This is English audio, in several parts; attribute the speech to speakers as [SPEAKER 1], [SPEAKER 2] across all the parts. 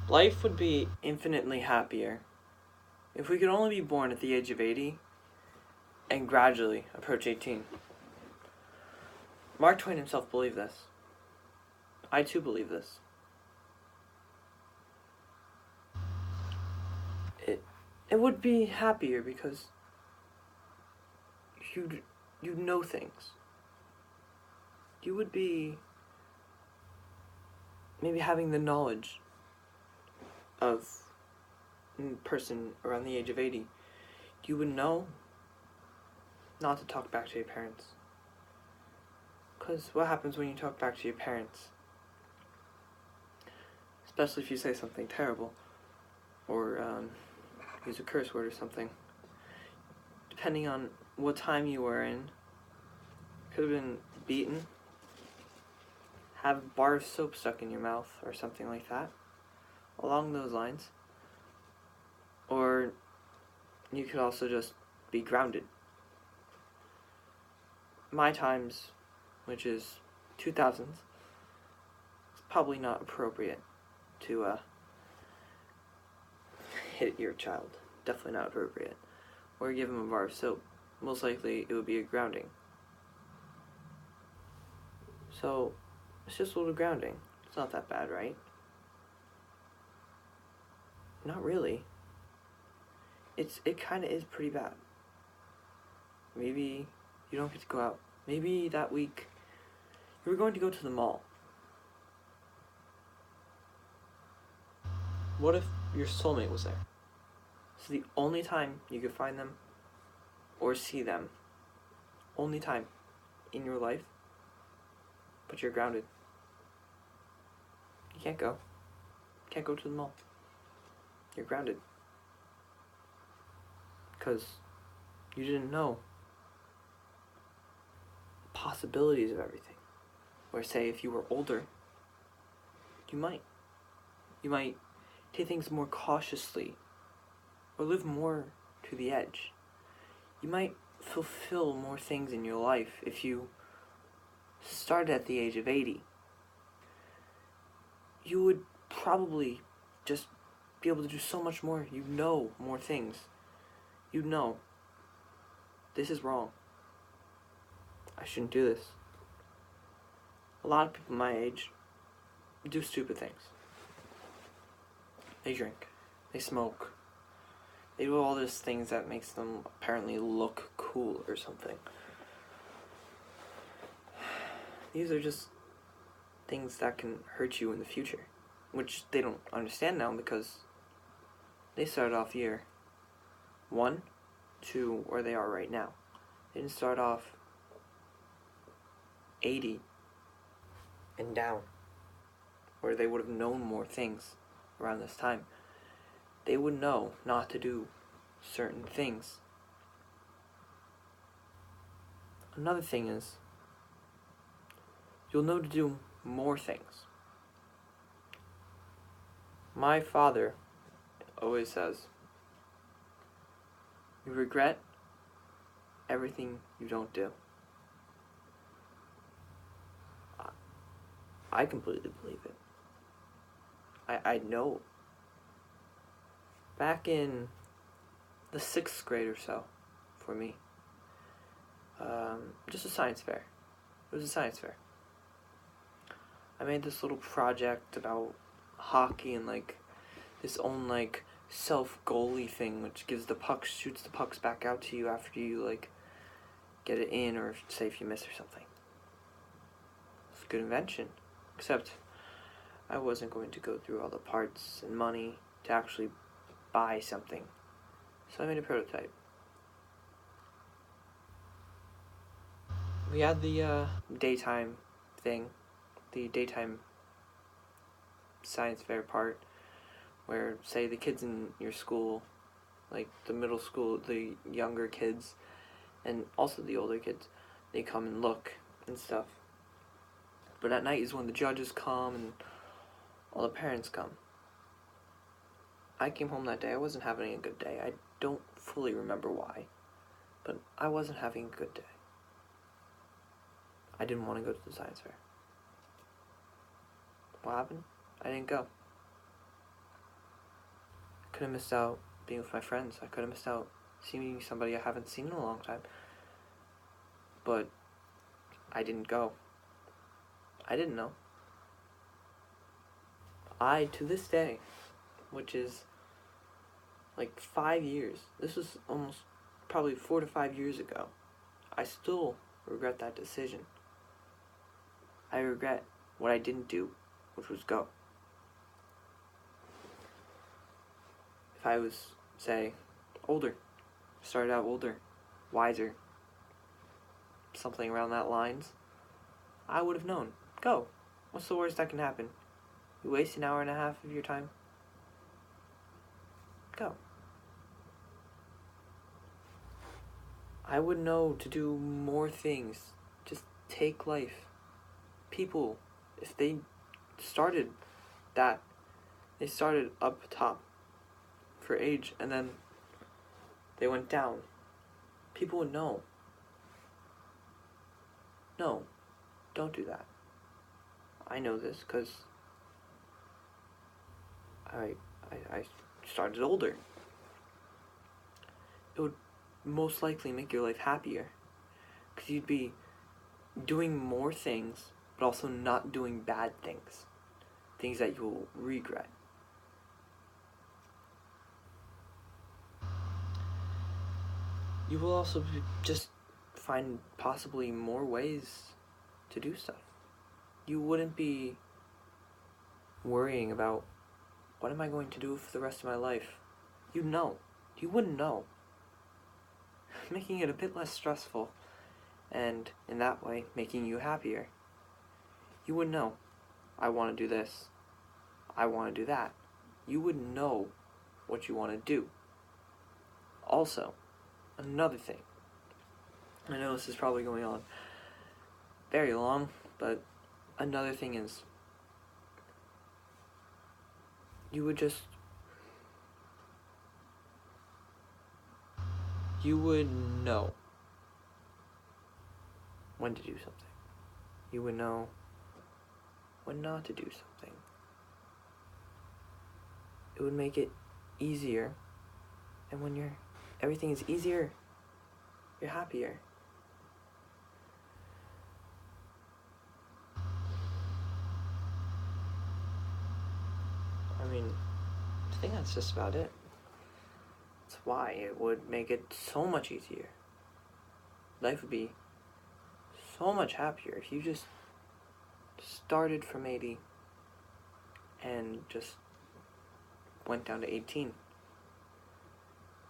[SPEAKER 1] Life would be infinitely happier if we could only be born at the age of 80 and gradually approach 18. Mark Twain himself believed this. I too believe this. It it would be happier because you'd know things. You would be maybe having the knowledge of a person around the age of 80. You would know not to talk back to your parents. Because what happens when you talk back to your parents? Especially if you say something terrible or use a curse word or something. Depending on what time you were in, could have been beaten, have a bar of soap stuck in your mouth or something like that, along those lines. Or you could also just be grounded. My times, which is 2000s, it's probably not appropriate to hit your child. Definitely not appropriate. Or give him a bar of soap. Most likely it would be a grounding. So, it's just a little grounding. It's not that bad, right? Not really. It kind of is pretty bad. Maybe you don't get to go out. Maybe that week you were going to go to the mall. What if your soulmate was there? So the only time you could find them or see them, only time in your life, but you're grounded. You can't go. You can't go to the mall. You're grounded. Because you didn't know the possibilities of everything. Or say if you were older, you might take things more cautiously or live more to the edge. You might fulfill more things in your life if you started at the age of 80. You would probably just be able to do so much more. You know more things. You know this is wrong. I shouldn't do this. A lot of people my age do stupid things. They drink. They smoke. They do all these things that makes them apparently look cool or something. These are just things that can hurt you in the future, which they don't understand now because they started off year 1 to where they are right now. They didn't start off 80 and down, where they would have known more things around this time. They would know not to do certain things. Another thing is, you'll know to do more things. My father always says, you regret everything you don't do. I completely believe it. I know. Back in the 6th grade or so, for me, just a science fair. It was a science fair. I made this little project about hockey and this own self goalie thing, which shoots the pucks back out to you after you get it in, or say if you miss or something. It's a good invention, except I wasn't going to go through all the parts and money to actually buy something, so I made a prototype. We had the daytime thing, the daytime science fair part, where say the kids in your school, like the middle school, the younger kids, and also the older kids, they come and look and stuff. But at night is when the judges come and all the parents come. I came home that day. I wasn't having a good day. I don't fully remember why, but I wasn't having a good day. I didn't want to go to the science fair. What happened? I didn't go. could have missed out being with my friends. I could have missed out seeing somebody I haven't seen in a long time. But I didn't go. I didn't know. To this day, which is like 5 years, this was almost probably 4 to 5 years ago, I still regret that decision. I regret what I didn't do, which was go. If I was, say, older, started out older, wiser, something around that lines, I would have known. Go. What's the worst that can happen? You waste an hour and a half of your time? Go. I would know to do more things. Just take life. People, if they started that, they started up top for age and then they went down, people would know. No, don't do that. I know this because I started older. It would most likely make your life happier because you'd be doing more things but also not doing bad things, things that you will regret. You will also just find possibly more ways to do stuff. You wouldn't be worrying about what am I going to do for the rest of my life. You'd know. You wouldn't know. Making it a bit less stressful, and in that way, making you happier. You would know, I want to do this. I want to do that. You would know what you want to do. Also, another thing. I know this is probably going on very long, but another thing is, you would know when to do something. You would know when not to do something. It would make it easier, and when everything is easier, you're happier. I mean, I think that's just about it. That's why it would make it so much easier. Life would be so much happier if you just started from 80 and just went down to 18.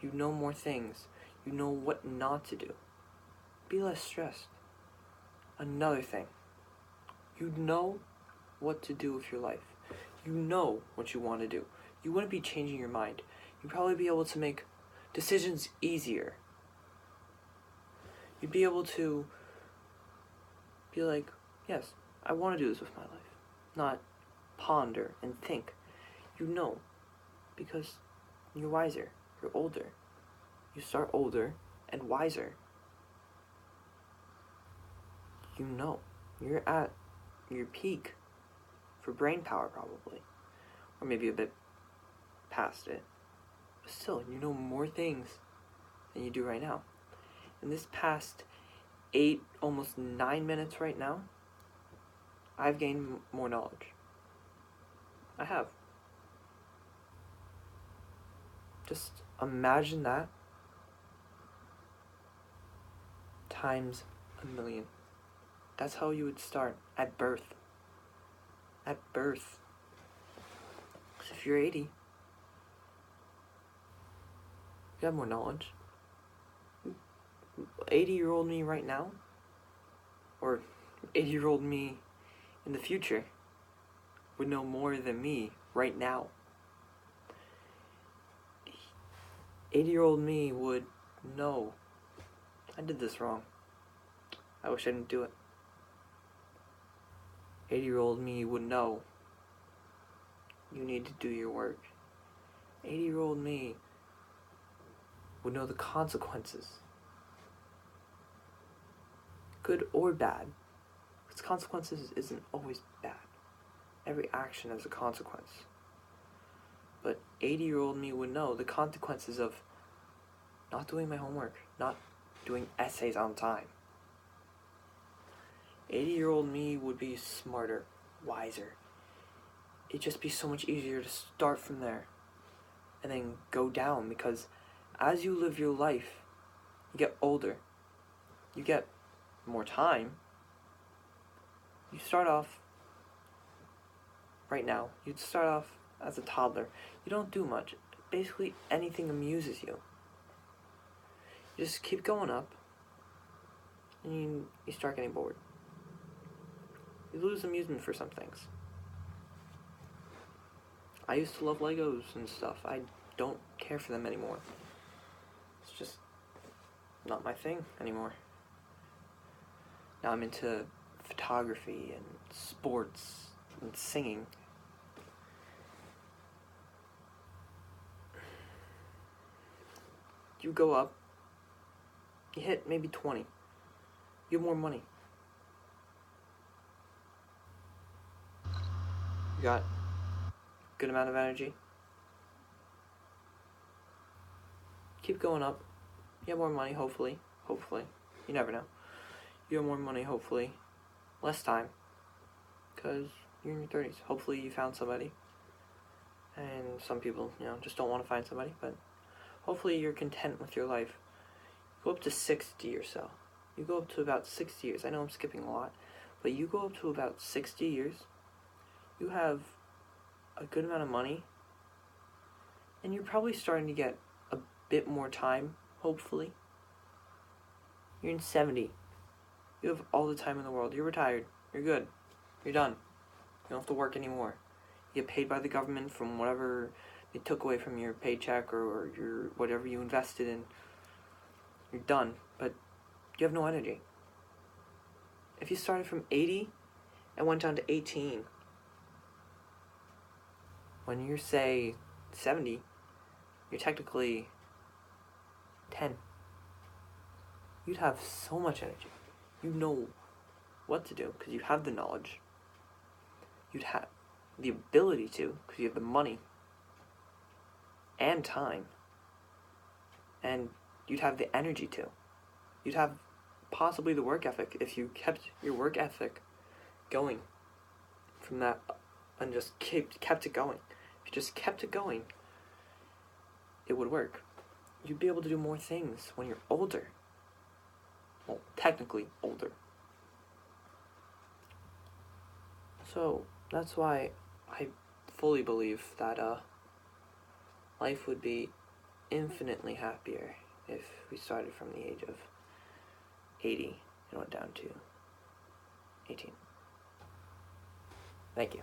[SPEAKER 1] You know more things. You know what not to do. Be less stressed. Another thing. You know what to do with your life. You know what you want to do. You wouldn't be changing your mind. You'd probably be able to make decisions easier. You'd be able to be like, yes, I want to do this with my life. Not ponder and think. You know, because you're wiser. You're older. You start older and wiser. You know. You're at your peak for brain power, probably. Or maybe a bit past it. But still, you know more things than you do right now. In this past 8, almost 9 minutes right now, I've gained more knowledge. I have. Just imagine that times 1,000,000. That's how you would start at birth. At birth. So if you're 80, you have more knowledge. 80-year-old me right now, or 80-year-old me in the future, would know more than me right now. 80-year-old me would know, I did this wrong. I wish I didn't do it. 80-year-old me would know, you need to do your work. 80-year-old me would know the consequences. Good or bad. Because consequences isn't always bad. Every action has a consequence. But 80-year-old me would know the consequences of not doing my homework, not doing essays on time. 80-year-old me would be smarter, wiser. It'd just be so much easier to start from there and then go down, because as you live your life, you get older, you get more time. You start off right now, you'd start off as a toddler. You don't do much. Basically anything amuses you. You just keep going up and you start getting bored. You lose amusement for some things. I used to love Legos and stuff. I don't care for them anymore. It's just not my thing anymore. Now I'm into photography and sports and singing. You go up, you hit maybe 20. You have more money. You got a good amount of energy. Keep going up. You have more money, hopefully. Hopefully. You never know. You have more money, hopefully. Less time. Because you're in your 30s. Hopefully you found somebody. And some people, just don't want to find somebody. But hopefully you're content with your life. Go up to 60 or so. You go up to about 60 years. I know I'm skipping a lot. But you go up to about 60 years. You have a good amount of money. And you're probably starting to get a bit more time, hopefully. You're in 70. You have all the time in the world. You're retired. You're good. You're done. You don't have to work anymore. You get paid by the government from whatever they took away from your paycheck or your whatever you invested in. You're done. But you have no energy. If you started from 80 and went down to 18, when you're, say, 70, you're technically 10. You'd have so much energy. You know what to do because you have the knowledge. You'd have the ability to because you have the money and time. And you'd have the energy to. You'd have possibly the work ethic if you kept your work ethic going from that and just kept it going. If you just kept it going, it would work. You'd be able to do more things when you're older. Well, technically older. So, that's why I fully believe that life would be infinitely happier if we started from the age of 80 and went down to 18. Thank you.